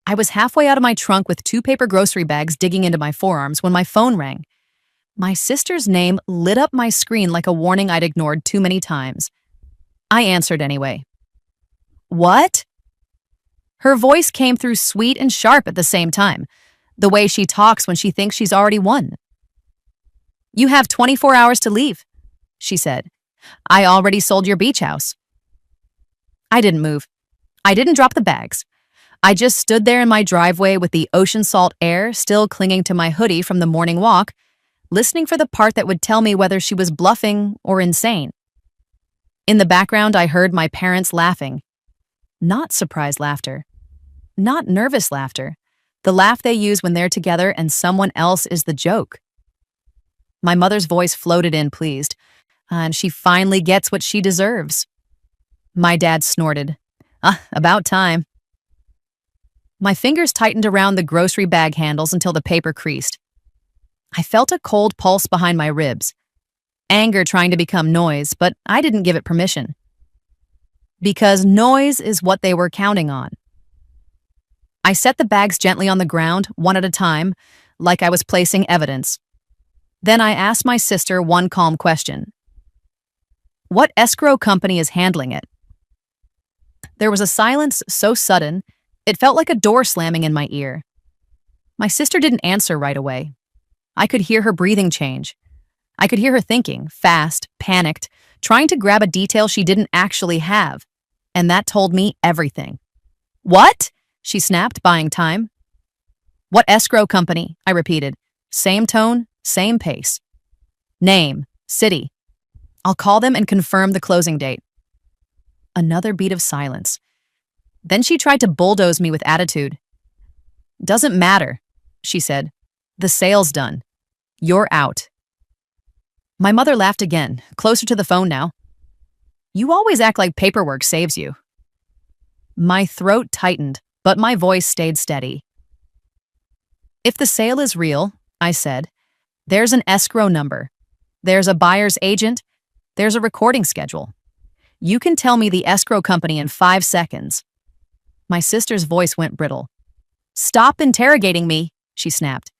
I was halfway out of my trunk with 2 paper grocery bags digging into my forearms when my phone rang. My sister's name lit up my screen like a warning I'd ignored too many times. I answered anyway. "What?" Her voice came through sweet and sharp at the same time, the way she talks when she thinks she's already won. "You have 24 hours to leave," she said. "I already sold your beach house." I didn't move. I didn't drop the bags. I just stood there in my driveway with the ocean salt air still clinging to my hoodie from the morning walk, listening for the part that would tell me whether she was bluffing or insane. In the background, I heard my parents laughing. Not surprised laughter. Not nervous laughter. The laugh they use when they're together and someone else is the joke. My mother's voice floated in, pleased, and she finally gets what she deserves. My dad snorted. About time." My fingers tightened around the grocery bag handles until the paper creased. I felt a cold pulse behind my ribs. Anger trying to become noise, but I didn't give it permission. Because noise is what they were counting on. I set the bags gently on the ground, one at a time, like I was placing evidence. Then I asked my sister one calm question. "What escrow company is handling it?" There was a silence so sudden, it felt like a door slamming in my ear. My sister didn't answer right away. I could hear her breathing change. I could hear her thinking, fast, panicked, trying to grab a detail she didn't actually have. And that told me everything. "What?" she snapped, buying time. "What escrow company?" I repeated. Same tone, same pace. "Name, city. I'll call them and confirm the closing date." Another beat of silence. Then she tried to bulldoze me with attitude. "Doesn't matter," she said. "The sale's done. You're out." My mother laughed again, closer to the phone now. "You always act like paperwork saves you." My throat tightened, but my voice stayed steady. "If the sale is real," I said, "there's an escrow number. There's a buyer's agent. There's a recording schedule. You can tell me the escrow company in 5 seconds. My sister's voice went brittle. "Stop interrogating me," she snapped.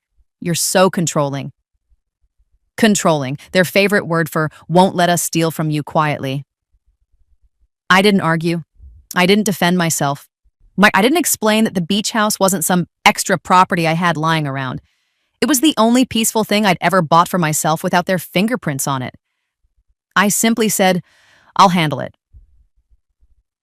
"You're so controlling." Controlling, their favorite word for won't let us steal from you quietly. I didn't argue. I didn't defend myself. I didn't explain that the beach house wasn't some extra property I had lying around. It was the only peaceful thing I'd ever bought for myself without their fingerprints on it. I simply said, "I'll handle it."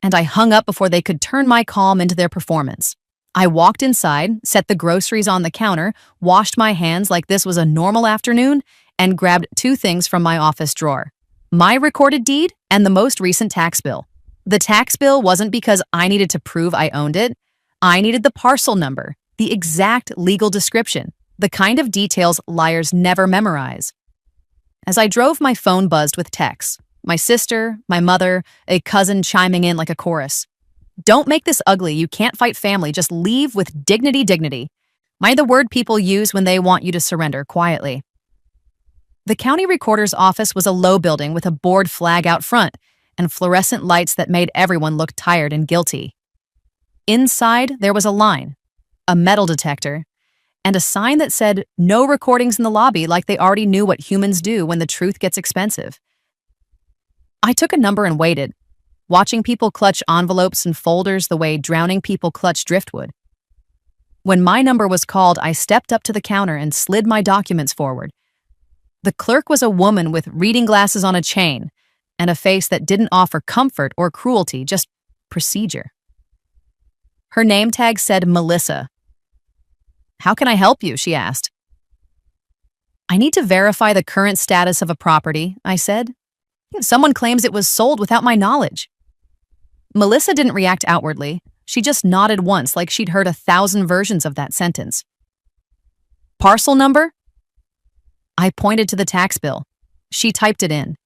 And I hung up before they could turn my calm into their performance. I walked inside, set the groceries on the counter, washed my hands like this was a normal afternoon, and grabbed 2 things from my office drawer. My recorded deed and the most recent tax bill. The tax bill wasn't because I needed to prove I owned it. I needed the parcel number, the exact legal description, the kind of details liars never memorize. As I drove, my phone buzzed with texts. My sister, my mother, a cousin chiming in like a chorus. "Don't make this ugly. You can't fight family. Just leave with dignity, dignity." The word people use when they want you to surrender quietly. The county recorder's office was a low building with a board flag out front and fluorescent lights that made everyone look tired and guilty. Inside, there was a line, a metal detector, and a sign that said no recordings in the lobby, like they already knew what humans do when the truth gets expensive. I took a number and waited, watching people clutch envelopes and folders the way drowning people clutch driftwood. When my number was called, I stepped up to the counter and slid my documents forward. The clerk was a woman with reading glasses on a chain and a face that didn't offer comfort or cruelty, just procedure. Her name tag said Melissa. "How can I help you?" she asked. "I need to verify the current status of a property," I said. "Someone claims it was sold without my knowledge." Melissa didn't react outwardly. She just nodded once like she'd heard 1,000 versions of that sentence. "Parcel number?" I pointed to the tax bill. She typed it in.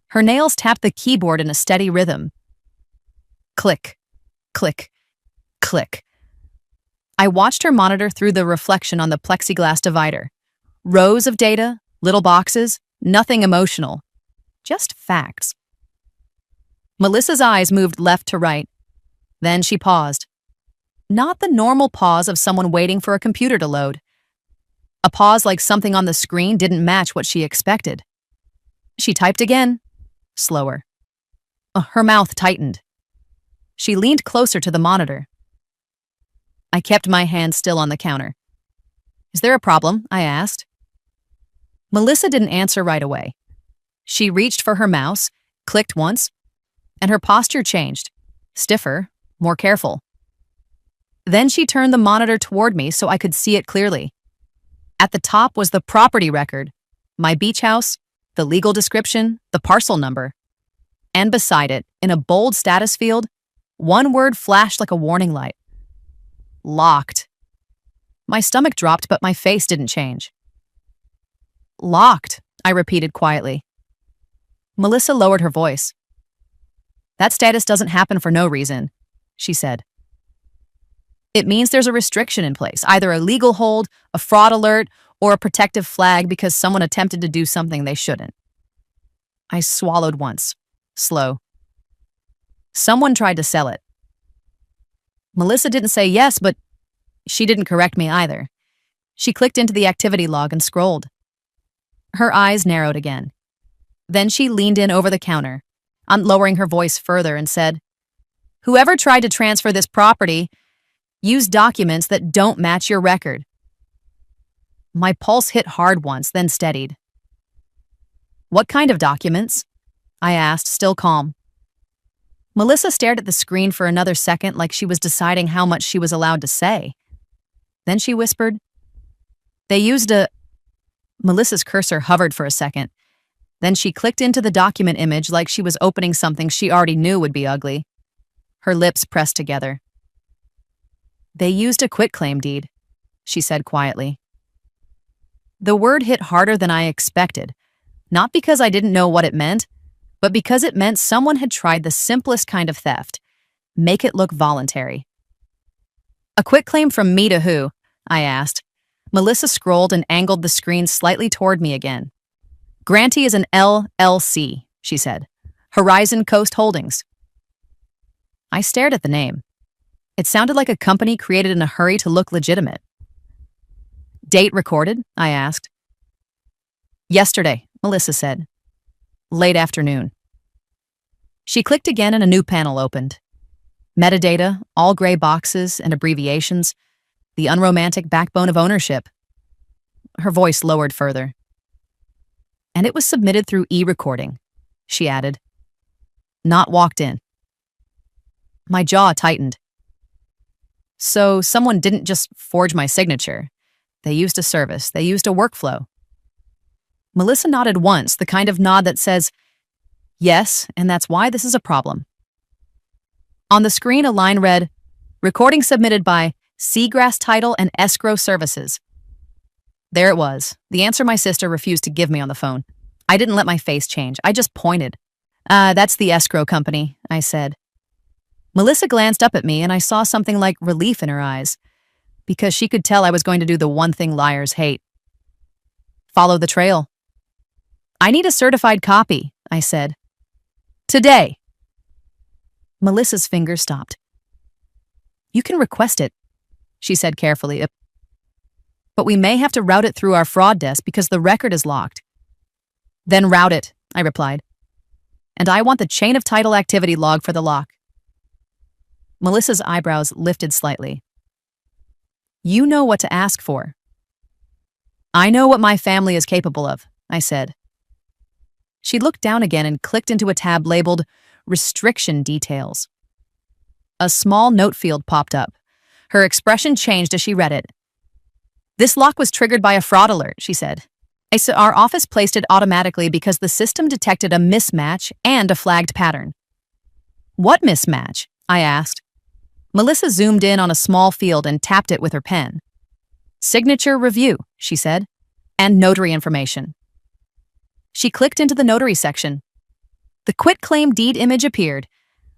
Her nails tapped the keyboard in a steady rhythm. Click, click, click. I watched her monitor through the reflection on the plexiglass divider. Rows of data, little boxes, nothing emotional. Just facts. Melissa's eyes moved left to right. Then she paused. Not the normal pause of someone waiting for a computer to load. A pause like something on the screen didn't match what she expected. She typed again, slower. Her mouth tightened. She leaned closer to the monitor. I kept my hand still on the counter. Is there a problem? I asked. Melissa didn't answer right away. She reached for her mouse, clicked once, and her posture changed. Stiffer, more careful. Then she turned the monitor toward me so I could see it clearly. At the top was the property record, my beach house, the legal description, the parcel number. And beside it, in a bold status field, one word flashed like a warning light. Locked. My stomach dropped, but my face didn't change. Locked, I repeated quietly. Melissa lowered her voice. That status doesn't happen for no reason, she said. It means there's a restriction in place, either a legal hold, a fraud alert, or a protective flag because someone attempted to do something they shouldn't. I swallowed once, slow. Someone tried to sell it. Melissa didn't say yes, but she didn't correct me either. She clicked into the activity log and scrolled. Her eyes narrowed again. Then she leaned in over the counter, lowering her voice further and said, "Whoever tried to transfer this property used documents that don't match your record." My pulse hit hard once, then steadied. What kind of documents? I asked, still calm. Melissa stared at the screen for another second like she was deciding how much she was allowed to say. Then she whispered, "They used a..." Melissa's cursor hovered for a second. Then she clicked into the document image like she was opening something she already knew would be ugly. Her lips pressed together. "They used a quitclaim deed," she said quietly. The word hit harder than I expected, not because I didn't know what it meant, but because it meant someone had tried the simplest kind of theft, make it look voluntary. "A quitclaim from me to who?" I asked. Melissa scrolled and angled the screen slightly toward me again. "Grantee is an LLC, she said. Horizon Coast Holdings." I stared at the name. It sounded like a company created in a hurry to look legitimate. "Date recorded?" I asked. "Yesterday," Melissa said. "Late afternoon." She clicked again and a new panel opened. Metadata, all gray boxes and abbreviations, the unromantic backbone of ownership. Her voice lowered further. "And it was submitted through e-recording," she added. "Not walked in." My jaw tightened. So someone didn't just forge my signature. They used a service. They used a workflow. Melissa nodded once, the kind of nod that says, "Yes, and that's why this is a problem." On the screen, a line read, "Recording submitted by Seagrass Title and Escrow Services." There it was, the answer my sister refused to give me on the phone. I didn't let my face change. I just pointed. That's the escrow company," I said. Melissa glanced up at me and I saw something like relief in her eyes, because she could tell I was going to do the one thing liars hate. "Follow the trail." "I need a certified copy," I said. "Today." Melissa's fingers stopped. "You can request it," she said carefully, "but we may have to route it through our fraud desk because the record is locked." "Then route it," I replied. "And I want the chain of title activity log for the lock." Melissa's eyebrows lifted slightly. "You know what to ask for." "I know what my family is capable of," I said. She looked down again and clicked into a tab labeled Restriction Details. A small note field popped up. Her expression changed as she read it. "This lock was triggered by a fraud alert," she said. "Our office placed it automatically because the system detected a mismatch and a flagged pattern." "What mismatch?" I asked. Melissa zoomed in on a small field and tapped it with her pen. "Signature review," she said, "and notary information." She clicked into the notary section. The quitclaim deed image appeared.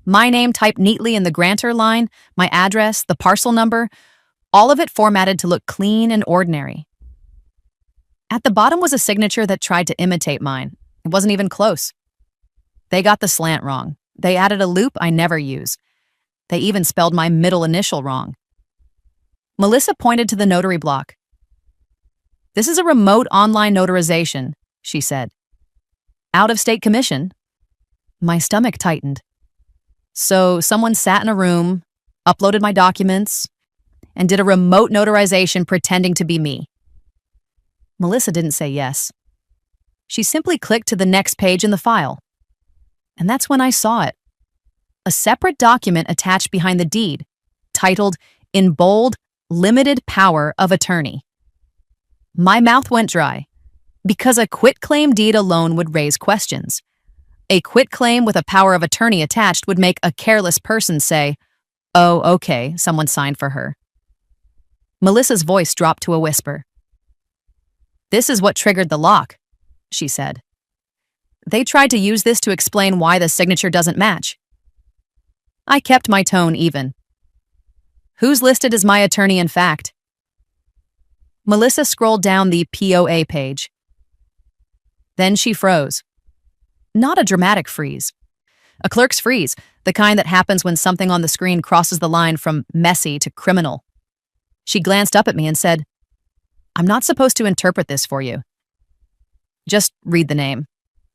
My name typed neatly in the grantor line, my address, the parcel number, all of it formatted to look clean and ordinary. At the bottom was a signature that tried to imitate mine. It wasn't even close. They got the slant wrong. They added a loop I never use. They even spelled my middle initial wrong. Melissa pointed to the notary block. "This is a remote online notarization," she said. "Out-of-state commission." My stomach tightened. So someone sat in a room, uploaded my documents, and did a remote notarization pretending to be me. Melissa didn't say yes. She simply clicked to the next page in the file. And that's when I saw it. A separate document attached behind the deed, titled, in bold, Limited Power of Attorney. My mouth went dry, because a quitclaim deed alone would raise questions. A quitclaim with a power of attorney attached would make a careless person say, "Oh, okay, someone signed for her." Melissa's voice dropped to a whisper. "This is what triggered the lock," she said. "They tried to use this to explain why the signature doesn't match." I kept my tone even. "Who's listed as my attorney in fact?" Melissa scrolled down the POA page. Then she froze. Not a dramatic freeze. A clerk's freeze, the kind that happens when something on the screen crosses the line from messy to criminal. She glanced up at me and said, "I'm not supposed to interpret this for you." "Just read the name,"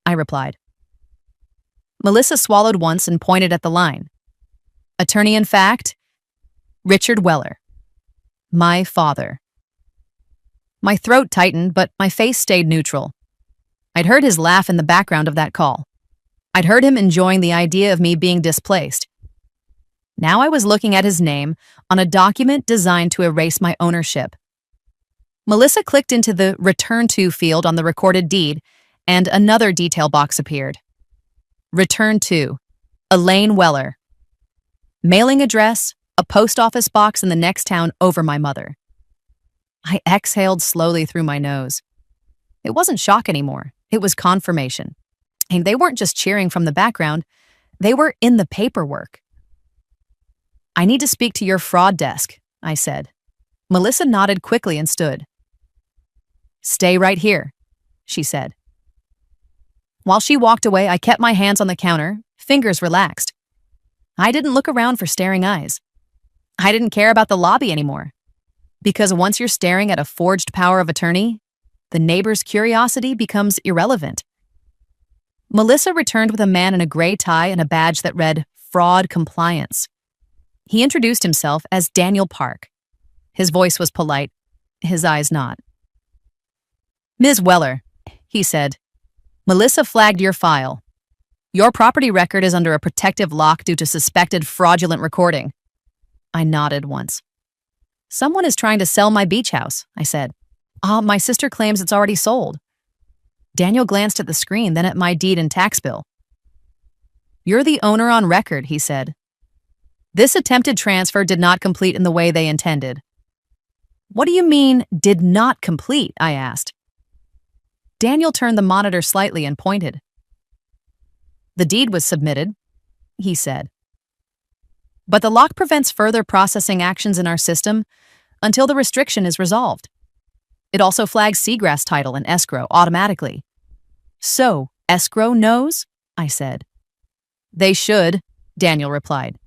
I replied. Melissa swallowed once and pointed at the line. "Attorney in fact, Richard Weller. My father." My throat tightened, but my face stayed neutral. I'd heard his laugh in the background of that call. I'd heard him enjoying the idea of me being displaced. Now I was looking at his name on a document designed to erase my ownership. Melissa clicked into the Return To field on the recorded deed, and another detail box appeared. Return To, Elaine Weller. Mailing address, a post office box in the next town over my mother. I exhaled slowly through my nose. It wasn't shock anymore. It was confirmation. And they weren't just cheering from the background. They were in the paperwork. "I need to speak to your fraud desk," I said. Melissa nodded quickly and stood. "Stay right here," she said. While she walked away, I kept my hands on the counter, fingers relaxed. I didn't look around for staring eyes. I didn't care about the lobby anymore. Because once you're staring at a forged power of attorney, the neighbor's curiosity becomes irrelevant. Melissa returned with a man in a gray tie and a badge that read Fraud Compliance. He introduced himself as Daniel Park. His voice was polite, his eyes not. "Ms. Weller," he said, "Melissa flagged your file. Your property record is under a protective lock due to suspected fraudulent recording." I nodded once. "Someone is trying to sell my beach house," I said. My sister claims it's already sold." Daniel glanced at the screen, then at my deed and tax bill. "You're the owner on record," he said. "This attempted transfer did not complete in the way they intended." "What do you mean, did not complete?" I asked. Daniel turned the monitor slightly and pointed. "The deed was submitted," he said. "But the lock prevents further processing actions in our system until the restriction is resolved. It also flags Seagrass title and escrow automatically." "So, escrow knows?" I said. "They should," Daniel replied,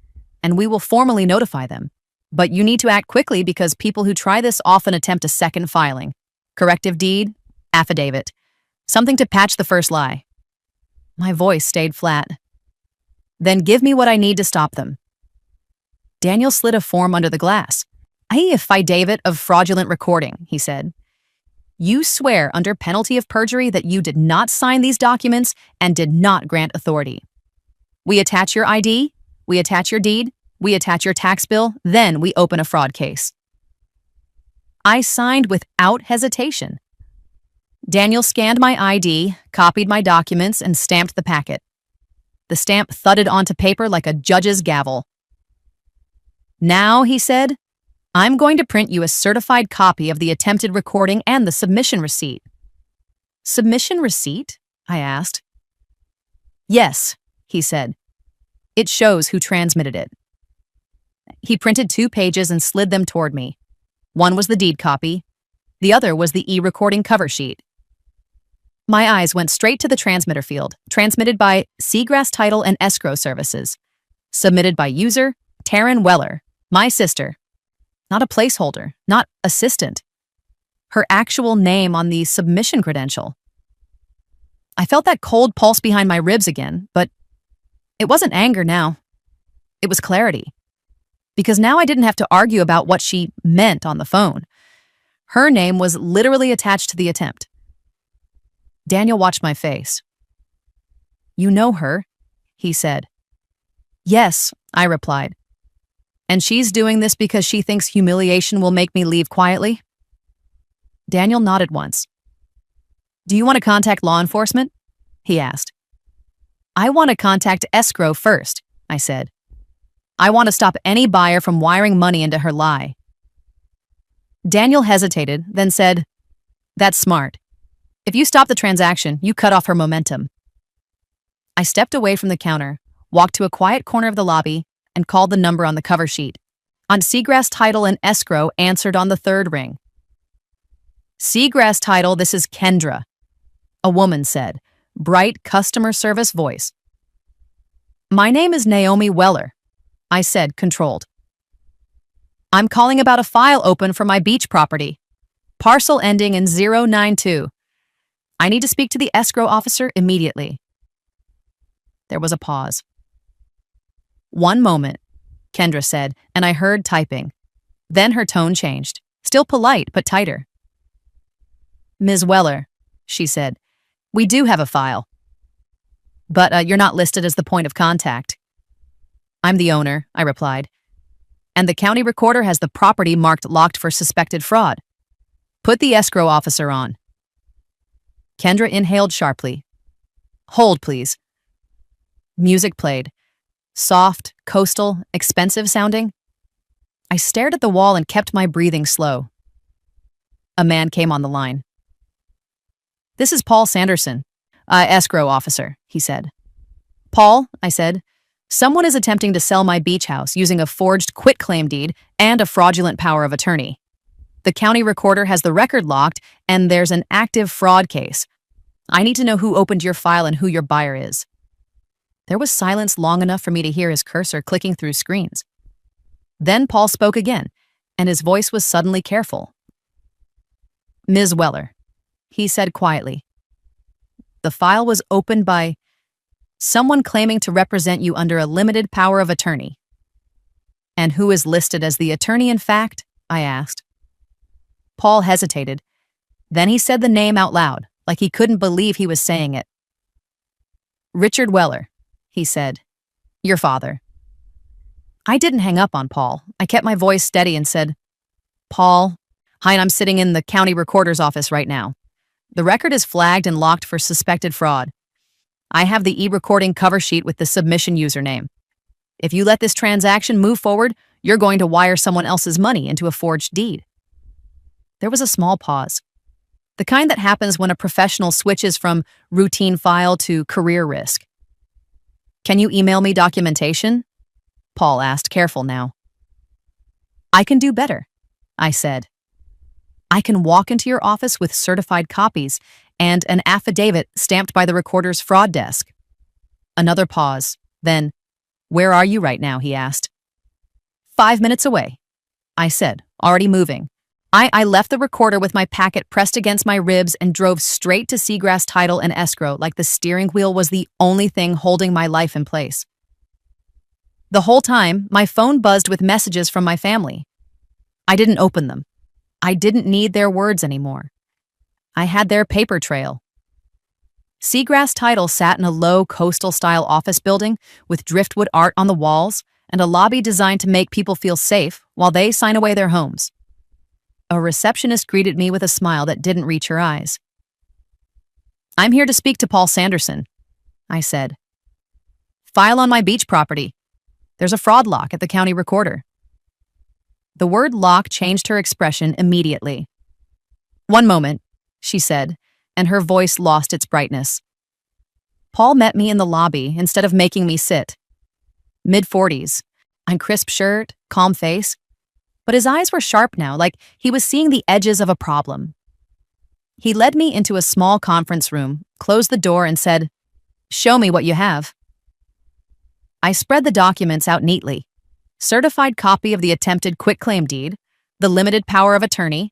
"and we will formally notify them. But you need to act quickly because people who try this often attempt a second filing. Corrective deed, affidavit, something to patch the first lie." My voice stayed flat. "Then give me what I need to stop them." Daniel slid a form under the glass. "A affidavit of fraudulent recording," he said. "You swear under penalty of perjury that you did not sign these documents and did not grant authority. We attach your ID, we attach your deed, we attach your tax bill, then we open a fraud case." I signed without hesitation. Daniel scanned my ID, copied my documents, and stamped the packet. The stamp thudded onto paper like a judge's gavel. "Now," he said, "I'm going to print you a certified copy of the attempted recording and the submission receipt." "Submission receipt?" I asked. "Yes," he said. "It shows who transmitted it." He printed 2 pages and slid them toward me. One was the deed copy. The other was the e-recording cover sheet. My eyes went straight to the transmitter field, transmitted by Seagrass Title and Escrow Services. Submitted by user Taryn Weller, my sister. not a placeholder, not assistant. Her actual name on the submission credential. I felt that cold pulse behind my ribs again, but it wasn't anger now. It was clarity. Because now I didn't have to argue about what she meant on the phone. Her name was literally attached to the attempt. Daniel watched my face. "You know her," he said. "Yes," I replied. "And she's doing this because she thinks humiliation will make me leave quietly?" Daniel nodded once. "Do you want to contact law enforcement?" he asked. "I want to contact escrow first," I said. "I want to stop any buyer from wiring money into her lie." Daniel hesitated, then said, "That's smart. If you stop the transaction, you cut off her momentum." I stepped away from the counter, walked to a quiet corner of the lobby, and called the number on the cover sheet. On Seagrass Title and Escrow answered on the third ring. "Seagrass Title, this is Kendra," a woman said, bright customer service voice. "My name is Naomi Weller," I said, controlled. "I'm calling about a file open for my beach property. Parcel ending in 092. I need to speak to the escrow officer immediately." There was a pause. "One moment," Kendra said, and I heard typing. Then her tone changed, still polite but tighter. "Ms. Weller," she said, "we do have a file. But you're not listed as the point of contact." "I'm the owner," I replied. "And the county recorder has the property marked locked for suspected fraud. Put the escrow officer on." Kendra inhaled sharply. "Hold, please." Music played. Soft, coastal, expensive sounding. I stared at the wall and kept my breathing slow. A man came on the line. "This is Paul Sanderson, escrow officer," he said. "Paul," I said, "someone is attempting to sell my beach house using a forged quitclaim deed and a fraudulent power of attorney. The county recorder has the record locked, and there's an active fraud case. I need to know who opened your file and who your buyer is." There was silence long enough for me to hear his cursor clicking through screens. Then Paul spoke again, and his voice was suddenly careful. "Ms. Weller," he said quietly, "the file was opened by someone claiming to represent you under a limited power of attorney." "And who is listed as the attorney in fact?" I asked. Paul hesitated. Then he said the name out loud, like he couldn't believe he was saying it. "Richard Weller," he said. "Your father." I didn't hang up on Paul. I kept my voice steady and said, "Paul, hi, I'm sitting in the county recorder's office right now. The record is flagged and locked for suspected fraud. I have the e-recording cover sheet with the submission username. If you let this transaction move forward, you're going to wire someone else's money into a forged deed." There was a small pause. The kind that happens when a professional switches from routine file to career risk. "Can you email me documentation?" Paul asked, careful now. "I can do better," I said. "I can walk into your office with certified copies and an affidavit stamped by the recorder's fraud desk." Another pause. Then, "Where are you right now?" he asked. 5 minutes away," I said, already moving. I left the recorder with my packet pressed against my ribs and drove straight to Seagrass Title and Escrow like the steering wheel was the only thing holding my life in place. The whole time, my phone buzzed with messages from my family. I didn't open them. I didn't need their words anymore. I had their paper trail. Seagrass Title sat in a low coastal-style office building with driftwood art on the walls and a lobby designed to make people feel safe while they sign away their homes. A receptionist greeted me with a smile that didn't reach her eyes. "I'm here to speak to Paul Sanderson," I said. "File on my beach property. There's a fraud lock at the county recorder." The word lock changed her expression immediately. "One moment," she said, and her voice lost its brightness. Paul met me in the lobby instead of making me sit. Mid-40s, on crisp shirt, calm face. But his eyes were sharp now, like he was seeing the edges of a problem. He led me into a small conference room, closed the door, and said, "Show me what you have." I spread the documents out neatly. Certified copy of the attempted quitclaim deed, the limited power of attorney,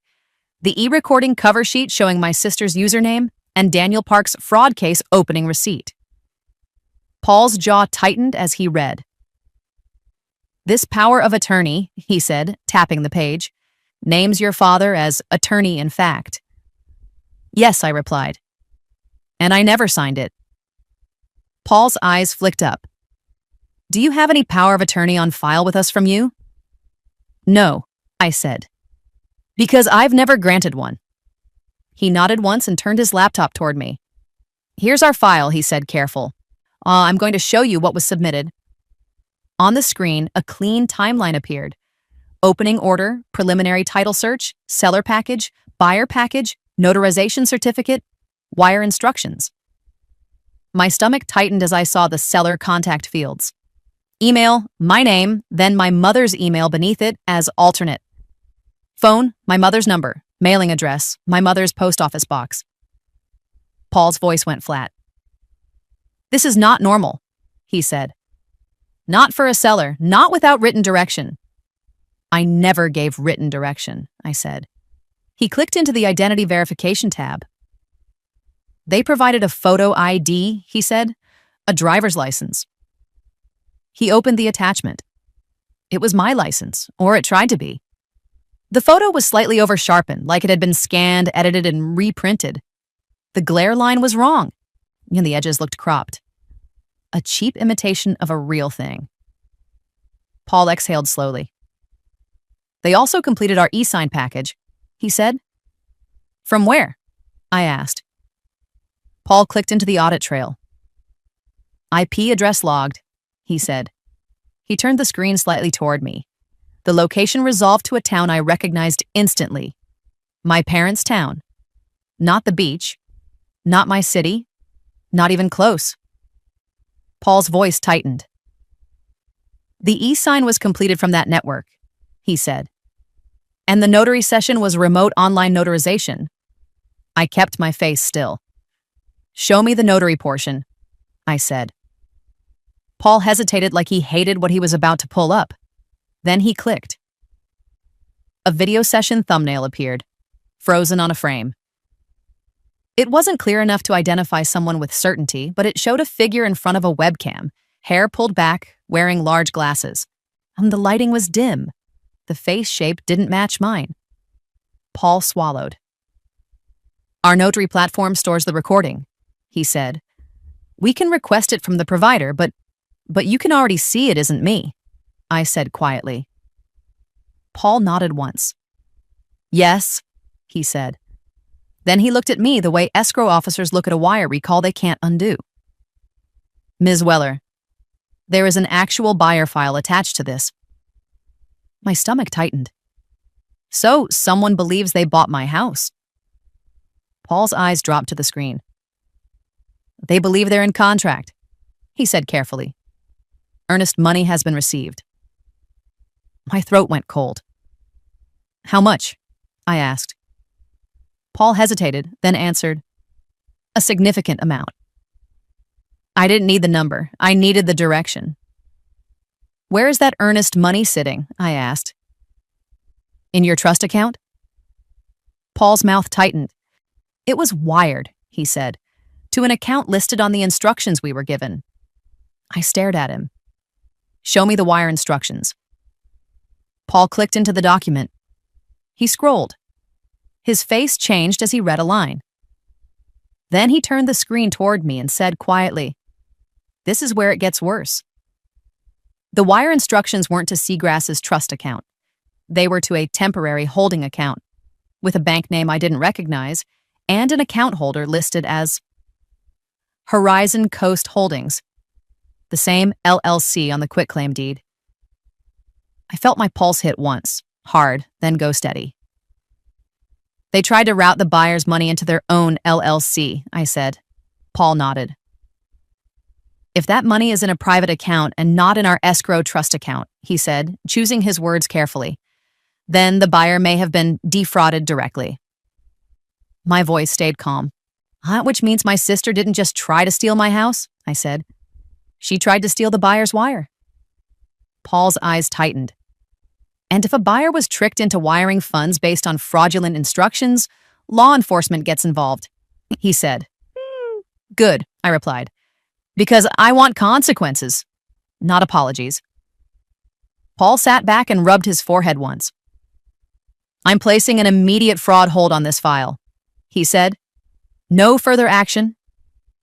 the e-recording cover sheet showing my sister's username, and Daniel Park's fraud case opening receipt. Paul's jaw tightened as he read. "This power of attorney," he said, tapping the page, "names your father as attorney in fact." "Yes," I replied. "And I never signed it." Paul's eyes flicked up. "Do you have any power of attorney on file with us from you?" "No," I said. "Because I've never granted one." He nodded once and turned his laptop toward me. "Here's our file," he said, careful. I'm going to show you what was submitted." On the screen, a clean timeline appeared. Opening order, preliminary title search, seller package, buyer package, notarization certificate, wire instructions. My stomach tightened as I saw the seller contact fields. Email, my name, then my mother's email beneath it as alternate. Phone, my mother's number, mailing address, my mother's post office box. Paul's voice went flat. "This is not normal," he said. "Not for a seller, not without written direction." "I never gave written direction," I said. He clicked into the identity verification tab. "They provided a photo ID," he said, "a driver's license." He opened the attachment. It was my license, or it tried to be. The photo was slightly over-sharpened, like it had been scanned, edited, and reprinted. The glare line was wrong, and the edges looked cropped. A cheap imitation of a real thing. Paul exhaled slowly. "They also completed our e-sign package," he said. "From where?" I asked. Paul clicked into the audit trail. "IP address logged," he said. He turned the screen slightly toward me. The location resolved to a town I recognized instantly. My parents' town. Not the beach. Not my city. Not even close. Paul's voice tightened. "The e-sign was completed from that network," he said. "And the notary session was remote online notarization." I kept my face still. "Show me the notary portion," I said. Paul hesitated like he hated what he was about to pull up. Then he clicked. A video session thumbnail appeared, frozen on a frame. It wasn't clear enough to identify someone with certainty, but it showed a figure in front of a webcam, hair pulled back, wearing large glasses. And the lighting was dim. The face shape didn't match mine. Paul swallowed. "Our notary platform stores the recording," he said. "We can request it from the provider, but you can already see it isn't me," I said quietly. Paul nodded once. "Yes," he said. Then he looked at me the way escrow officers look at a wire recall they can't undo. "Ms. Weller, there is an actual buyer file attached to this." My stomach tightened. "So, someone believes they bought my house." Paul's eyes dropped to the screen. "They believe they're in contract," he said carefully. "Earnest money has been received." My throat went cold. "How much?" I asked. Paul hesitated, then answered, "A significant amount." I didn't need the number. I needed the direction. "Where is that earnest money sitting?" I asked. "In your trust account?" Paul's mouth tightened. "It was wired," he said, "to an account listed on the instructions we were given." I stared at him. "Show me the wire instructions." Paul clicked into the document. He scrolled. His face changed as he read a line. Then he turned the screen toward me and said quietly, "This is where it gets worse." The wire instructions weren't to Seagrass's trust account. They were to a temporary holding account, with a bank name I didn't recognize, and an account holder listed as Horizon Coast Holdings, the same LLC on the quitclaim deed. I felt my pulse hit once, hard, then go steady. "They tried to route the buyer's money into their own LLC," I said. Paul nodded. "If that money is in a private account and not in our escrow trust account," he said, choosing his words carefully, "then the buyer may have been defrauded directly." My voice stayed calm. "Which means my sister didn't just try to steal my house," I said. "She tried to steal the buyer's wire." Paul's eyes tightened. And if a buyer was tricked into wiring funds based on fraudulent instructions, law enforcement gets involved, he said. Good, I replied, because I want consequences, not apologies. Paul sat back and rubbed his forehead once. I'm placing an immediate fraud hold on this file, he said. No further action,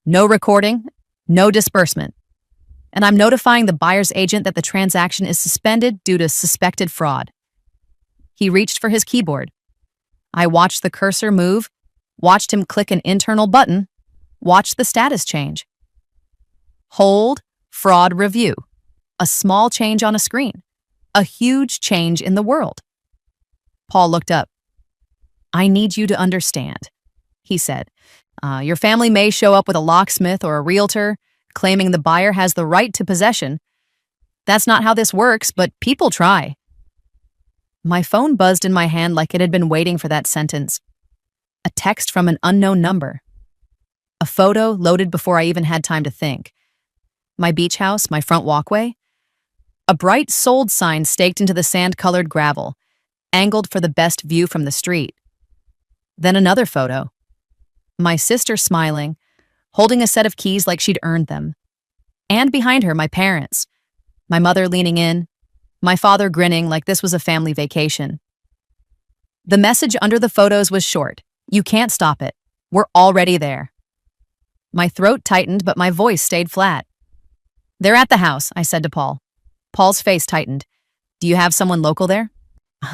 no recording, no disbursement. And I'm notifying the buyer's agent that the transaction is suspended due to suspected fraud. He reached for his keyboard. I watched the cursor move, watched him click an internal button, watched the status change. Hold, fraud review. A small change on a screen. A huge change in the world. Paul looked up. I need you to understand, he said. Your family may show up with a locksmith or a realtor, claiming the buyer has the right to possession. That's not how this works, but people try. My phone buzzed in my hand like it had been waiting for that sentence. A text from an unknown number. A photo loaded before I even had time to think. My beach house, my front walkway. A bright sold sign staked into the sand-colored gravel, angled for the best view from the street. Then another photo. My sister smiling, holding a set of keys like she'd earned them. And behind her, my parents. My mother leaning in, my father grinning like this was a family vacation. The message under the photos was short. You can't stop it. We're already there. My throat tightened, but my voice stayed flat. They're at the house, I said to Paul. Paul's face tightened. Do you have someone local there?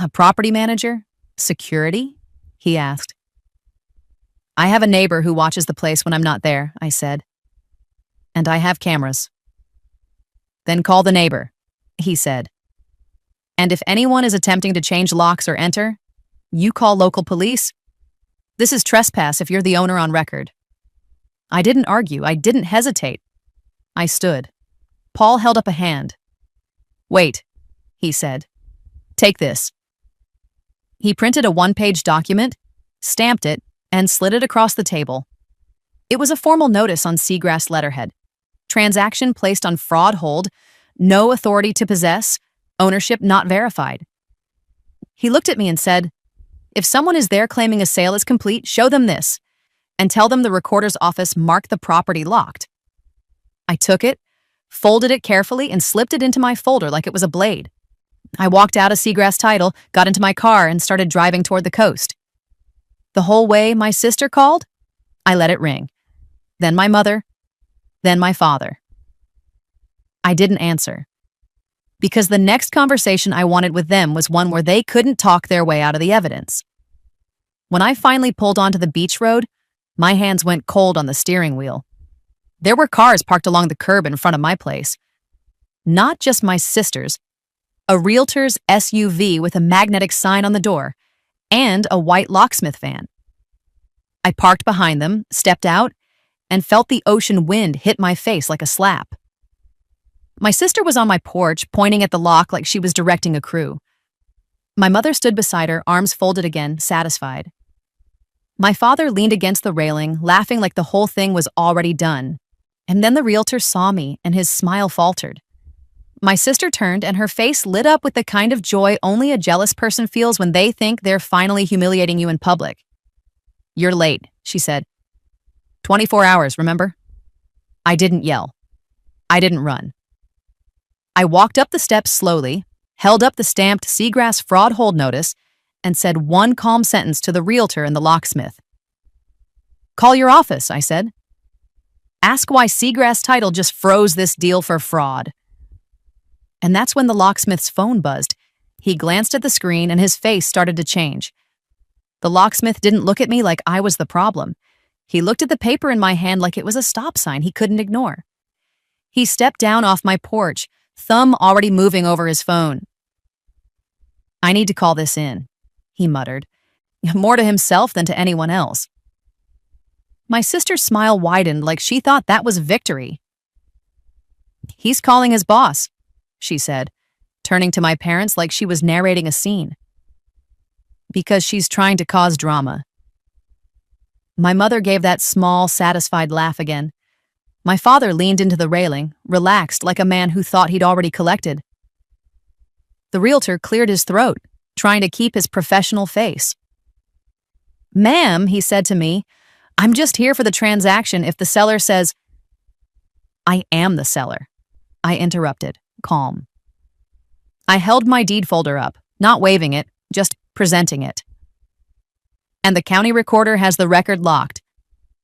A property manager? Security? He asked. I have a neighbor who watches the place when I'm not there, I said. And I have cameras. Then call the neighbor, he said. And if anyone is attempting to change locks or enter, you call local police. This is trespass if you're the owner on record. I didn't argue. I didn't hesitate. I stood. Paul held up a hand. Wait, he said. Take this. He printed a one-page document, stamped it, and slid it across the table. It was a formal notice on seagrass letterhead. Transaction placed on fraud hold, no authority to possess, ownership not verified. He looked at me and said, if someone is there claiming a sale is complete, show them this, and tell them the recorder's office marked the property locked. I took it, folded it carefully, and slipped it into my folder like it was a blade. I walked out of Seagrass Title, got into my car, and started driving toward the coast. The whole way my sister called, I let it ring. Then my mother, then my father. I didn't answer. Because the next conversation I wanted with them was one where they couldn't talk their way out of the evidence. When I finally pulled onto the beach road, my hands went cold on the steering wheel. There were cars parked along the curb in front of my place. Not just my sister's, a realtor's SUV with a magnetic sign on the door, and a white locksmith van. I parked behind them, stepped out, and felt the ocean wind hit my face like a slap. My sister was on my porch, pointing at the lock like she was directing a crew. My mother stood beside her, arms folded again, satisfied. My father leaned against the railing, laughing like the whole thing was already done. And then the realtor saw me, and his smile faltered. My sister turned, and her face lit up with the kind of joy only a jealous person feels when they think they're finally humiliating you in public. You're late, she said. 24 hours, remember? I didn't yell. I didn't run. I walked up the steps slowly, held up the stamped Seagrass fraud hold notice, and said one calm sentence to the realtor and the locksmith. Call your office, I said. Ask why Seagrass Title just froze this deal for fraud. And that's when the locksmith's phone buzzed. He glanced at the screen and his face started to change. The locksmith didn't look at me like I was the problem. He looked at the paper in my hand like it was a stop sign he couldn't ignore. He stepped down off my porch, thumb already moving over his phone. I need to call this in, he muttered, more to himself than to anyone else. My sister's smile widened like she thought that was victory. He's calling his boss, she said, turning to my parents like she was narrating a scene. Because she's trying to cause drama. My mother gave that small, satisfied laugh again. My father leaned into the railing, relaxed like a man who thought he'd already collected. The realtor cleared his throat, trying to keep his professional face. "Ma'am," he said to me, "I'm just here for the transaction if the seller says—" "I am the seller," I interrupted, calm. I held my deed folder up, not waving it, just presenting it. "And the county recorder has the record locked.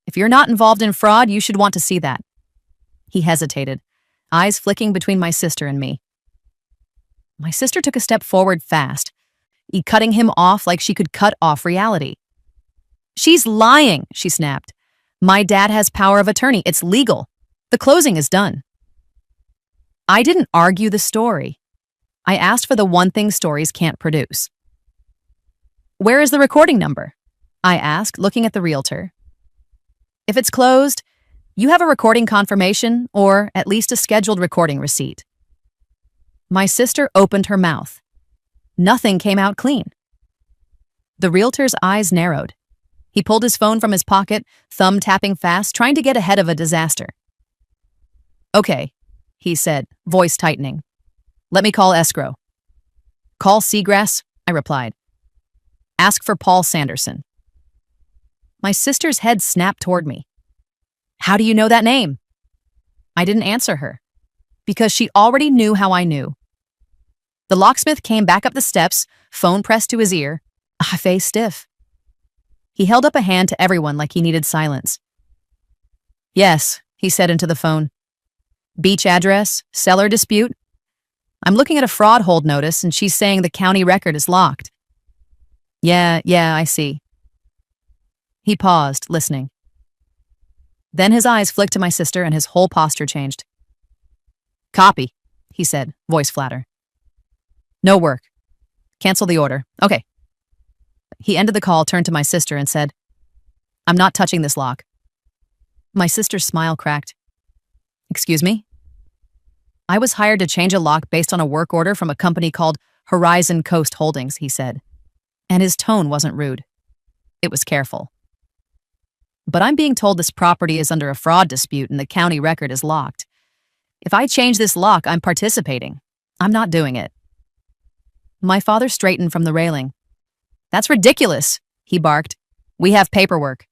If you're not involved in fraud, you should want to see that." He hesitated, eyes flicking between my sister and me. My sister took a step forward fast, cutting him off like she could cut off reality. "She's lying," she snapped. "My dad has power of attorney. It's legal. The closing is done." I didn't argue the story. I asked for the one thing stories can't produce. "Where is the recording number?" I asked, looking at the realtor. "If it's closed, you have a recording confirmation or at least a scheduled recording receipt." My sister opened her mouth. Nothing came out clean. The realtor's eyes narrowed. He pulled his phone from his pocket, thumb tapping fast, trying to get ahead of a disaster. "Okay," he said, voice tightening. "Let me call escrow." "Call Seagrass," I replied. "Ask for Paul Sanderson." My sister's head snapped toward me. "How do you know that name?" I didn't answer her, because she already knew how I knew. The locksmith came back up the steps, phone pressed to his ear, a face stiff. He held up a hand to everyone like he needed silence. "Yes," he said into the phone. "Beach address, seller dispute. I'm looking at a fraud hold notice and she's saying the county record is locked." Yeah, I see." He paused, listening. Then his eyes flicked to my sister and his whole posture changed. "Copy," he said, voice flatter. "No work. Cancel the order. Okay." He ended the call, turned to my sister and said, "I'm not touching this lock." My sister's smile cracked. "Excuse me?" "I was hired to change a lock based on a work order from a company called Horizon Coast Holdings," he said. And his tone wasn't rude. It was careful. "But I'm being told this property is under a fraud dispute and the county record is locked. If I change this lock, I'm participating. I'm not doing it." My father straightened from the railing. "That's ridiculous," he barked. "We have paperwork."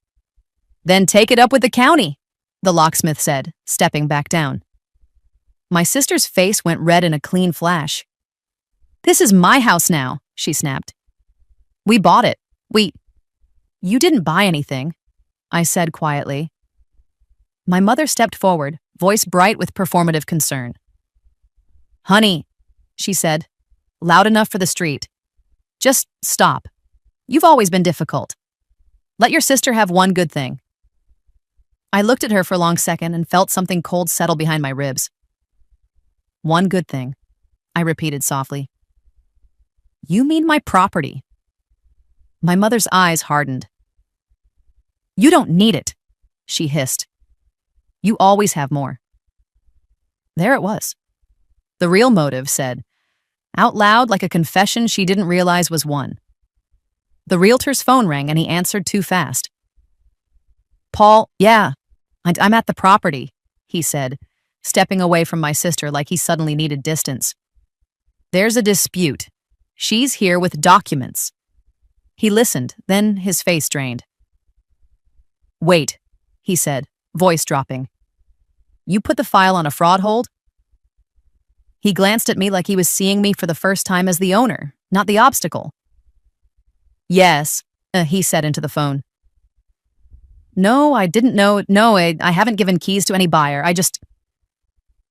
"Then take it up with the county," the locksmith said, stepping back down. My sister's face went red in a clean flash. "This is my house now," she snapped. "We bought it. You didn't buy anything," I said quietly. My mother stepped forward, voice bright with performative concern. "Honey," she said, loud enough for the street. "Just stop. You've always been difficult. Let your sister have one good thing." I looked at her for a long second and felt something cold settle behind my ribs. "One good thing," I repeated softly. "You mean my property?" My mother's eyes hardened. "You don't need it," she hissed. "You always have more." There it was. The real motive said, out loud like a confession she didn't realize was one. The realtor's phone rang and he answered too fast. "Paul, yeah, I'm at the property," he said, stepping away from my sister like he suddenly needed distance. "There's a dispute. She's here with documents." He listened, then his face drained. "Wait," he said, voice dropping. "You put the file on a fraud hold?" He glanced at me like he was seeing me for the first time as the owner, not the obstacle. "Yes," he said into the phone. "No, I didn't know. No, I haven't given keys to any buyer. I just—"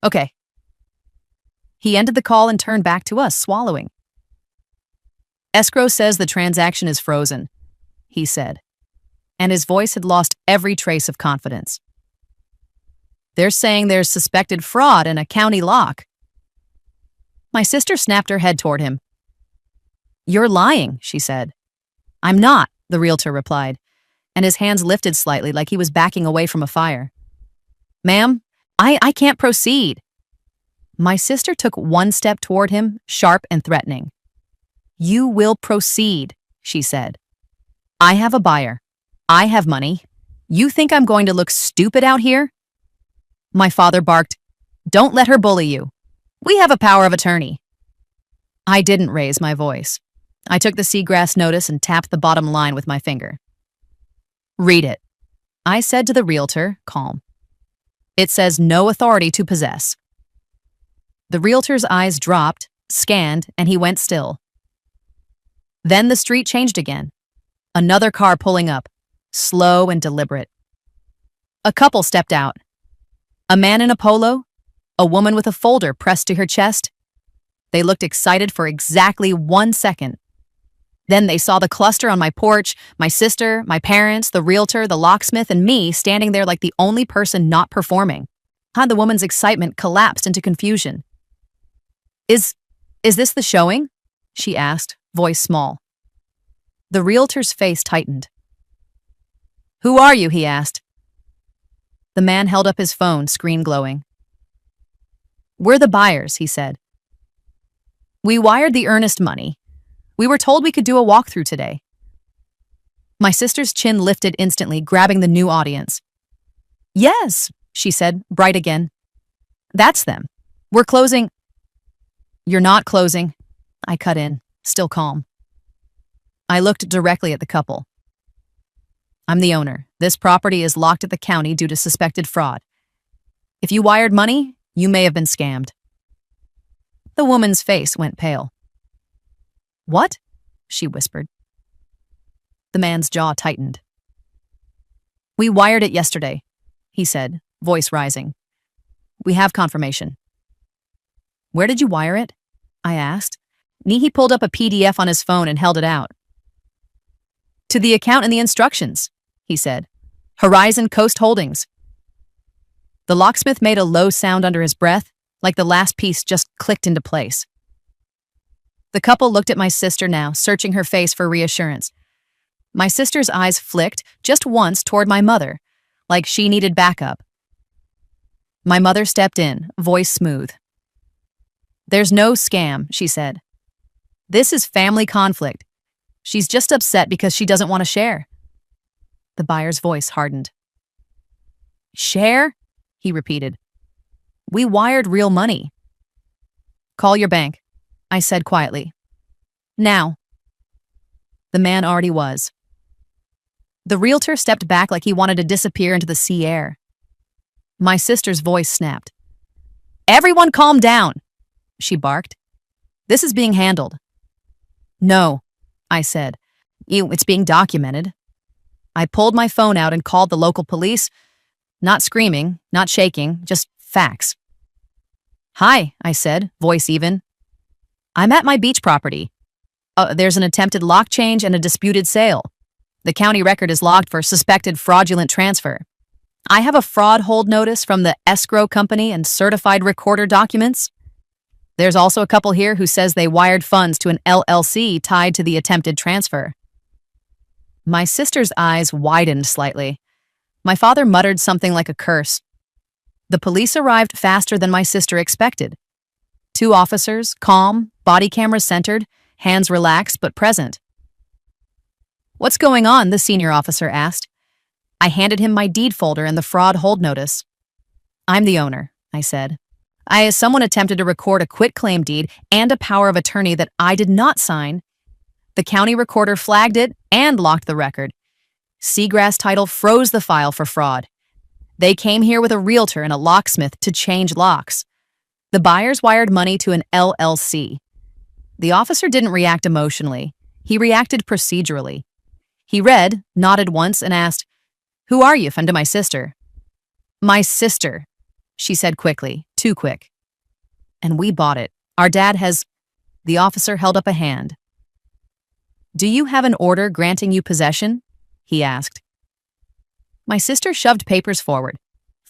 "Okay." He ended the call and turned back to us, swallowing. "Escrow says the transaction is frozen," he said, and his voice had lost every trace of confidence. "They're saying there's suspected fraud and a county lock." My sister snapped her head toward him. "You're lying," she said. "I'm not," the realtor replied, and his hands lifted slightly like he was backing away from a fire. "Ma'am, I can't proceed." My sister took one step toward him, sharp and threatening. "You will proceed," she said. "I have a buyer. I have money. You think I'm going to look stupid out here?" My father barked, "Don't let her bully you. We have a power of attorney." I didn't raise my voice. I took the seagrass notice and tapped the bottom line with my finger. Read it, I said to the realtor, calm. It says no authority to possess. The realtor's eyes dropped, scanned, and he went still. Then the street changed again. Another car pulling up, slow and deliberate. A couple stepped out. A man in a polo, a woman with a folder pressed to her chest. They looked excited for exactly 1 second. Then they saw the cluster on my porch, my sister, my parents, the realtor, the locksmith, and me standing there like the only person not performing. The woman's excitement collapsed into confusion. Is this the showing? She asked, voice small. The realtor's face tightened. Who are you? He asked. The man held up his phone, screen glowing. We're the buyers, he said. We wired the earnest money. We were told we could do a walkthrough today. My sister's chin lifted instantly, grabbing the new audience. Yes, she said, bright again. That's them. We're closing. You're not closing, I cut in, still calm. I looked directly at the couple. I'm the owner. This property is locked at the county due to suspected fraud. If you wired money, you may have been scammed. The woman's face went pale. What? She whispered. The man's jaw tightened. We wired it yesterday, he said, voice rising. We have confirmation. Where did you wire it? I asked. He pulled up a PDF on his phone and held it out. To the account in the instructions, he said. Horizon Coast Holdings. The locksmith made a low sound under his breath, like the last piece just clicked into place. The couple looked at my sister now, searching her face for reassurance. My sister's eyes flicked just once toward my mother, like she needed backup. My mother stepped in, voice smooth. There's no scam, she said. This is family conflict. She's just upset because she doesn't want to share. The buyer's voice hardened. Share? He repeated. We wired real money. Call your bank, I said quietly. Now. The man already was. The realtor stepped back like he wanted to disappear into the sea air. My sister's voice snapped. Everyone calm down, she barked. This is being handled. No, I said. It's being documented. I pulled my phone out and called the local police. Not screaming, not shaking, just facts. Hi, I said, voice even. I'm at my beach property. There's an attempted lock change and a disputed sale. The county record is logged for suspected fraudulent transfer. I have a fraud hold notice from the escrow company and certified recorder documents. There's also a couple here who says they wired funds to an LLC tied to the attempted transfer. My sister's eyes widened slightly. My father muttered something like a curse. The police arrived faster than my sister expected. 2 officers, calm, body cameras centered, hands relaxed but present. What's going on? The senior officer asked. I handed him my deed folder and the fraud hold notice. I'm the owner, I said. Someone attempted to record a quitclaim deed and a power of attorney that I did not sign. The county recorder flagged it and locked the record. Seagrass Title froze the file for fraud. They came here with a realtor and a locksmith to change locks. The buyers wired money to an LLC. The officer didn't react emotionally. He reacted procedurally. He read, nodded once, and asked, Who are you? And to my sister. My sister, she said quickly, too quick. And we bought it. Our dad has... The officer held up a hand. Do you have an order granting you possession? He asked. My sister shoved papers forward.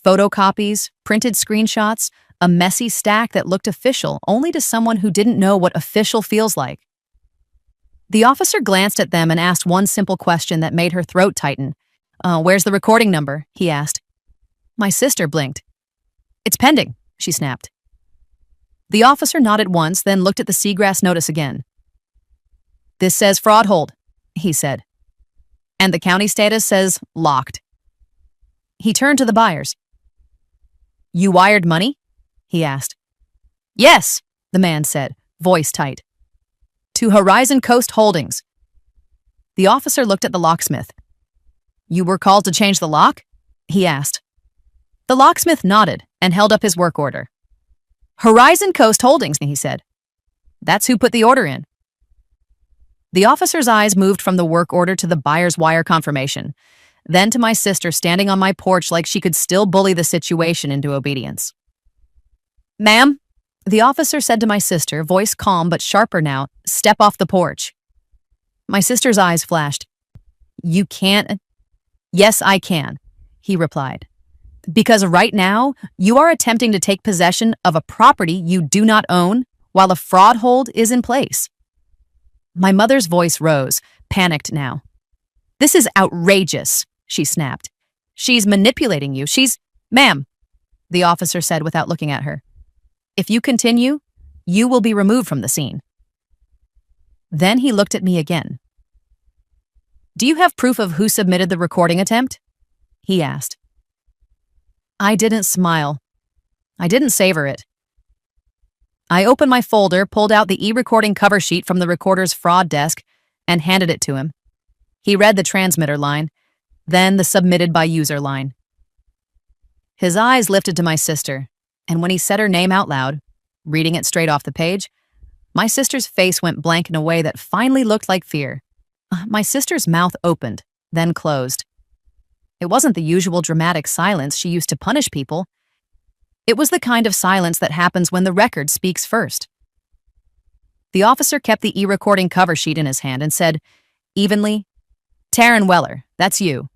Photocopies, printed screenshots, a messy stack that looked official only to someone who didn't know what official feels like. The officer glanced at them and asked one simple question that made her throat tighten. Where's the recording number? He asked. My sister blinked. It's pending, she snapped. The officer nodded once, then looked at the seagrass notice again. This says fraud hold, he said. And the county status says locked. He turned to the buyers. You wired money? He asked. Yes, the man said, voice tight. To Horizon Coast Holdings. The officer looked at the locksmith. You were called to change the lock? He asked. The locksmith nodded and held up his work order. Horizon Coast Holdings, he said. That's who put the order in. The officer's eyes moved from the work order to the buyer's wire confirmation, then to my sister standing on my porch like she could still bully the situation into obedience. Ma'am, the officer said to my sister, voice calm but sharper now, step off the porch. My sister's eyes flashed. You can't? Yes, I can, he replied. Because right now, you are attempting to take possession of a property you do not own while a fraud hold is in place. My mother's voice rose, panicked now. This is outrageous, she snapped. She's manipulating you. Ma'am, the officer said without looking at her. If you continue, you will be removed from the scene. Then he looked at me again. Do you have proof of who submitted the recording attempt? He asked. I didn't smile. I didn't savor it. I opened my folder, pulled out the e-recording cover sheet from the recorder's fraud desk, and handed it to him. He read the transmitter line, then the submitted by user line. His eyes lifted to my sister, and when he said her name out loud, reading it straight off the page, my sister's face went blank in a way that finally looked like fear. My sister's mouth opened, then closed. It wasn't the usual dramatic silence she used to punish people. It was the kind of silence that happens when the record speaks first. The officer kept the e-recording cover sheet in his hand and said, evenly, Taryn Weller, that's you.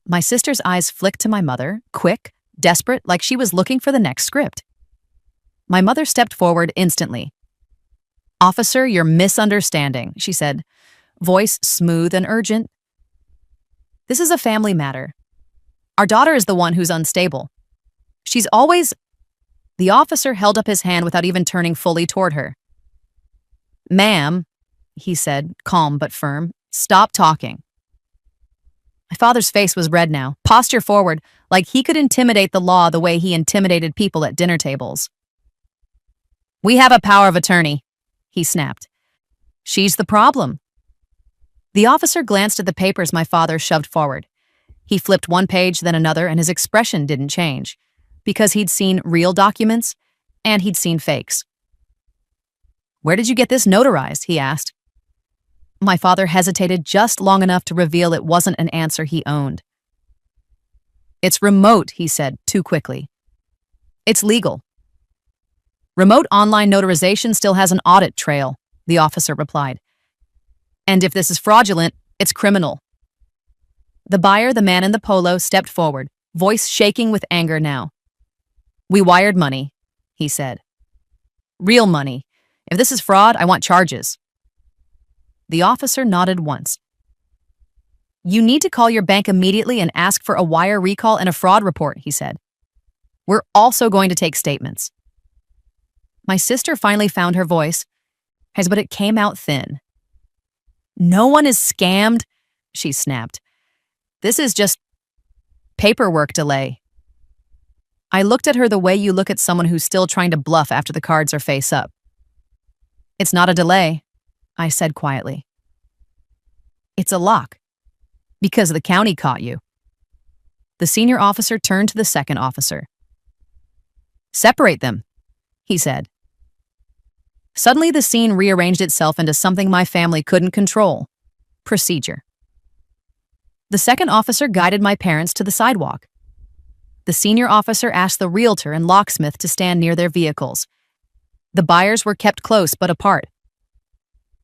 My sister's eyes flicked to my mother, quick, desperate, like she was looking for the next script. My mother stepped forward instantly. Officer, you're misunderstanding, she said, voice smooth and urgent. This is a family matter. Our daughter is the one who's unstable. She's always... The officer held up his hand without even turning fully toward her. Ma'am, he said, calm but firm, stop talking. My father's face was red now, posture forward, like he could intimidate the law the way he intimidated people at dinner tables. We have a power of attorney, he snapped. She's the problem. The officer glanced at the papers my father shoved forward. He flipped one page, then another, and his expression didn't change, because he'd seen real documents and he'd seen fakes. Where did you get this notarized? He asked. My father hesitated just long enough to reveal it wasn't an answer he owned. It's remote, he said, too quickly. It's legal. Remote online notarization still has an audit trail, the officer replied. And if this is fraudulent, it's criminal. The buyer, the man in the polo, stepped forward, voice shaking with anger now. We wired money, he said. Real money. If this is fraud, I want charges. The officer nodded once. You need to call your bank immediately and ask for a wire recall and a fraud report, he said. We're also going to take statements. My sister finally found her voice, but it came out thin. No one is scammed, she snapped. This is just paperwork delay. I looked at her the way you look at someone who's still trying to bluff after the cards are face up. It's not a delay, I said quietly. It's a lock. Because the county caught you. The senior officer turned to the second officer. Separate them, he said. Suddenly the scene rearranged itself into something my family couldn't control. Procedure. The second officer guided my parents to the sidewalk. The senior officer asked the realtor and locksmith to stand near their vehicles. The buyers were kept close but apart.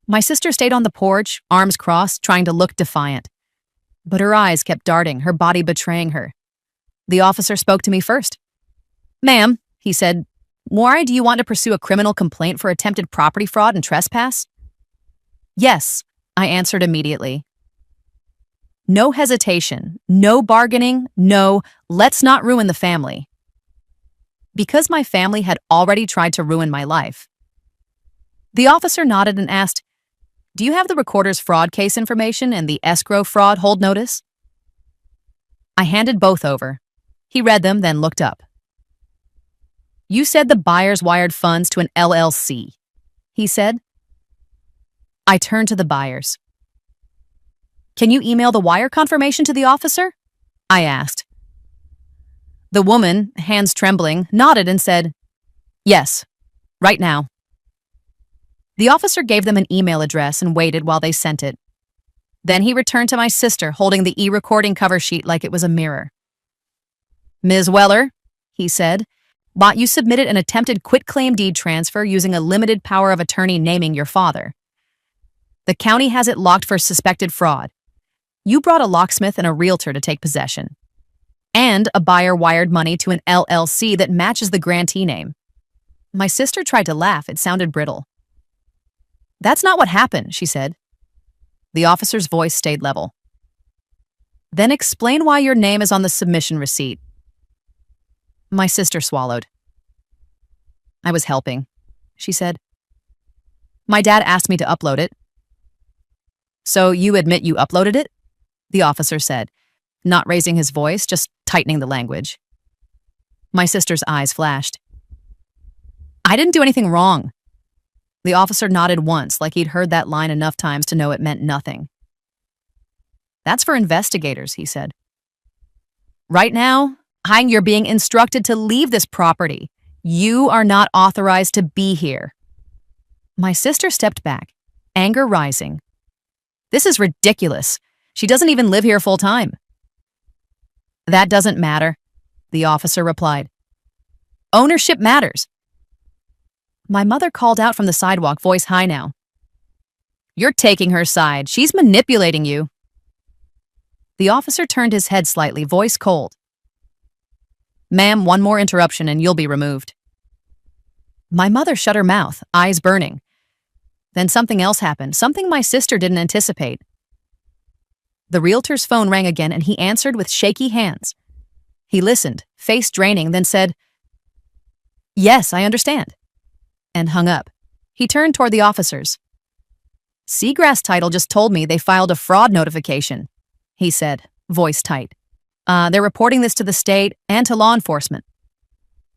My sister stayed on the porch, arms crossed, trying to look defiant. But her eyes kept darting, her body betraying her. The officer spoke to me first. Ma'am, he said, why do you want to pursue a criminal complaint for attempted property fraud and trespass? Yes, I answered immediately. No hesitation, no bargaining, no, let's not ruin the family. Because my family had already tried to ruin my life. The officer nodded and asked, do you have the recorder's fraud case information and the escrow fraud hold notice? I handed both over. He read them, then looked up. You said the buyers wired funds to an LLC, he said. I turned to the buyers. Can you email the wire confirmation to the officer? I asked. The woman, hands trembling, nodded and said, Yes, right now. The officer gave them an email address and waited while they sent it. Then he returned to my sister, holding the e-recording cover sheet like it was a mirror. Ms. Weller, he said, you submitted an attempted quitclaim deed transfer using a limited power of attorney naming your father. The county has it locked for suspected fraud. You brought a locksmith and a realtor to take possession. And a buyer wired money to an LLC that matches the grantee name. My sister tried to laugh. It sounded brittle. That's not what happened, she said. The officer's voice stayed level. Then explain why your name is on the submission receipt. My sister swallowed. I was helping, she said. My dad asked me to upload it. So you admit you uploaded it? The officer said, not raising his voice, just tightening the language. My sister's eyes flashed. I didn't do anything wrong. The officer nodded once, like he'd heard that line enough times to know it meant nothing. That's for investigators, he said. Right now, you're being instructed to leave this property. You are not authorized to be here. My sister stepped back, anger rising. This is ridiculous. She doesn't even live here full time. That doesn't matter, the officer replied. Ownership matters. My mother called out from the sidewalk, voice high now. You're taking her side. She's manipulating you. The officer turned his head slightly, voice cold. Ma'am, one more interruption and you'll be removed. My mother shut her mouth, eyes burning. Then something else happened, something my sister didn't anticipate. The realtor's phone rang again and he answered with shaky hands. He listened, face draining, then said, Yes, I understand, and hung up. He turned toward the officers. Seagrass Title just told me they filed a fraud notification, he said, voice tight. They're reporting this to the state and to law enforcement.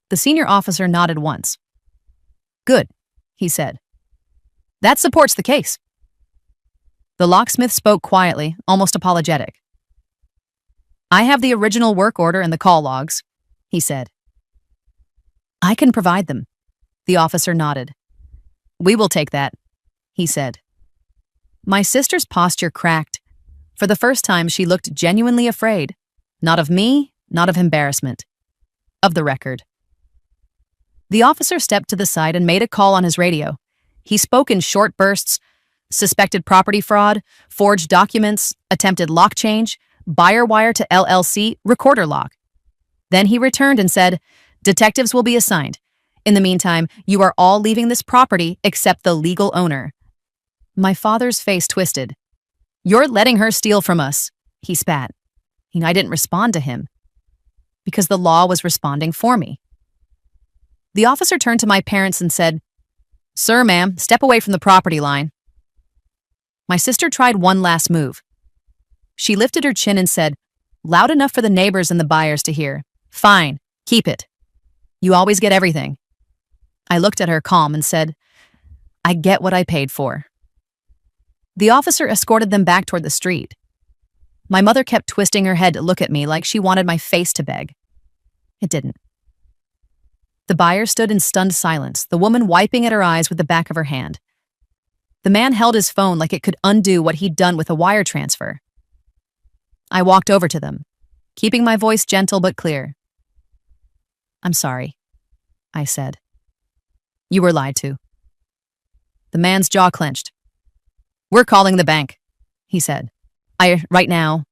The senior officer nodded once. Good, he said. That supports the case. The locksmith spoke quietly, almost apologetic. I have the original work order and the call logs, he said. I can provide them. The officer nodded. We will take that, he said. My sister's posture cracked. For the first time, she looked genuinely afraid. Not of me, not of embarrassment. Of the record. The officer stepped to the side and made a call on his radio. He spoke in short bursts. Suspected property fraud, forged documents, attempted lock change, buyer wire to LLC, recorder lock. Then he returned and said, Detectives will be assigned. In the meantime, you are all leaving this property except the legal owner. My father's face twisted. You're letting her steal from us, he spat. I didn't respond to him because the law was responding for me. The officer turned to my parents and said, Sir, ma'am, step away from the property line. My sister tried one last move. She lifted her chin and said, loud enough for the neighbors and the buyers to hear, Fine, keep it. You always get everything. I looked at her calm and said, I get what I paid for. The officer escorted them back toward the street. My mother kept twisting her head to look at me like she wanted my face to beg. It didn't. The buyer stood in stunned silence, the woman wiping at her eyes with the back of her hand. The man held his phone like it could undo what he'd done with a wire transfer. I walked over to them, keeping my voice gentle but clear. I'm sorry, I said. You were lied to. The man's jaw clenched. We're calling the bank, he said. Right now.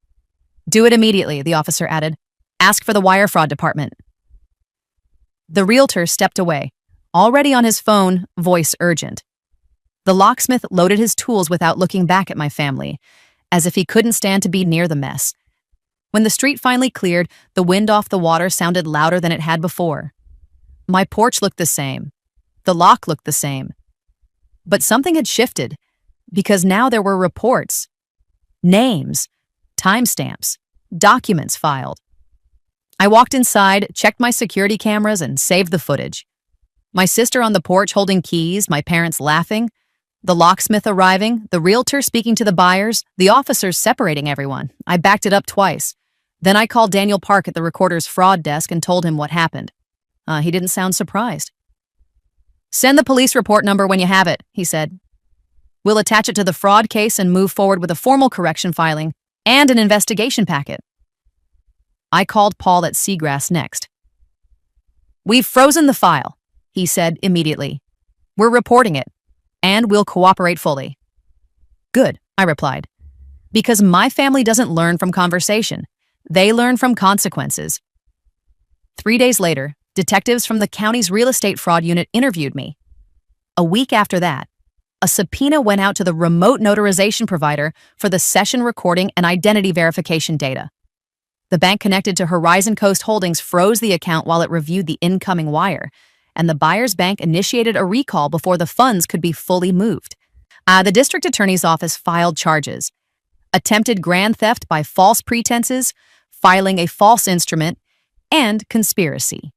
Do it immediately, the officer added. Ask for the wire fraud department. The realtor stepped away, already on his phone, voice urgent. The locksmith loaded his tools without looking back at my family, as if he couldn't stand to be near the mess. When the street finally cleared, the wind off the water sounded louder than it had before. My porch looked the same. The lock looked the same. But something had shifted, because now there were reports, names, timestamps, documents filed. I walked inside, checked my security cameras, and saved the footage. My sister on the porch holding keys, my parents laughing, The locksmith arriving, the realtor speaking to the buyers, the officers separating everyone. I backed it up twice. Then I called Daniel Park at the recorder's fraud desk and told him what happened. He didn't sound surprised. "Send the police report number when you have it," he said. "We'll attach it to the fraud case and move forward with a formal correction filing and an investigation packet." I called Paul at Seagrass next. "We've frozen the file," he said immediately. "We're reporting it, and we'll cooperate fully." "Good," I replied, "because my family doesn't learn from conversation. They learn from consequences." 3 days later, detectives from the county's real estate fraud unit interviewed me. A week after that, a subpoena went out to the remote notarization provider for the session recording and identity verification data. The bank connected to Horizon Coast Holdings froze the account while it reviewed the incoming wire, and the buyer's bank initiated a recall before the funds could be fully moved. The district attorney's office filed charges: attempted grand theft by false pretenses, filing a false instrument, and conspiracy.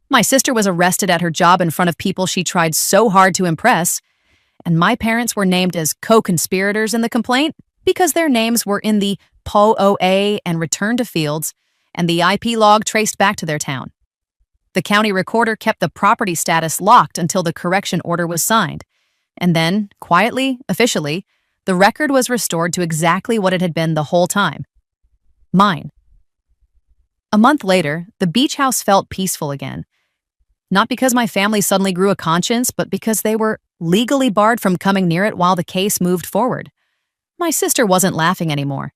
My sister was arrested at her job in front of people she tried so hard to impress, and my parents were named as co-conspirators in the complaint because their names were in the POA and return to fields, and the IP log traced back to their town. The county recorder kept the property status locked until the correction order was signed, and then, quietly, officially, the record was restored to exactly what it had been the whole time: mine. A month later, the beach house felt peaceful again. Not because my family suddenly grew a conscience, but because they were legally barred from coming near it while the case moved forward. My sister wasn't laughing anymore.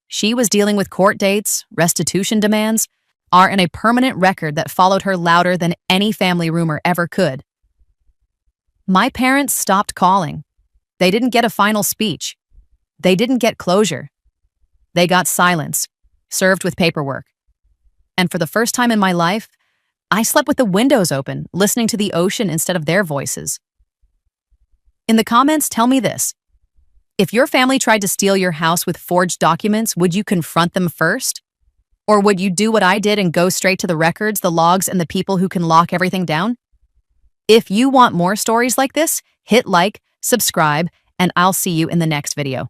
She was dealing with court dates, restitution demands, and a permanent record that followed her louder than any family rumor ever could. My parents stopped calling. They didn't get a final speech. They didn't get closure. They got silence, served with paperwork. And for the first time in my life, I slept with the windows open, listening to the ocean instead of their voices. In the comments, tell me this. If your family tried to steal your house with forged documents, would you confront them first? Or would you do what I did and go straight to the records, the logs, and the people who can lock everything down? If you want more stories like this, hit like, subscribe, and I'll see you in the next video.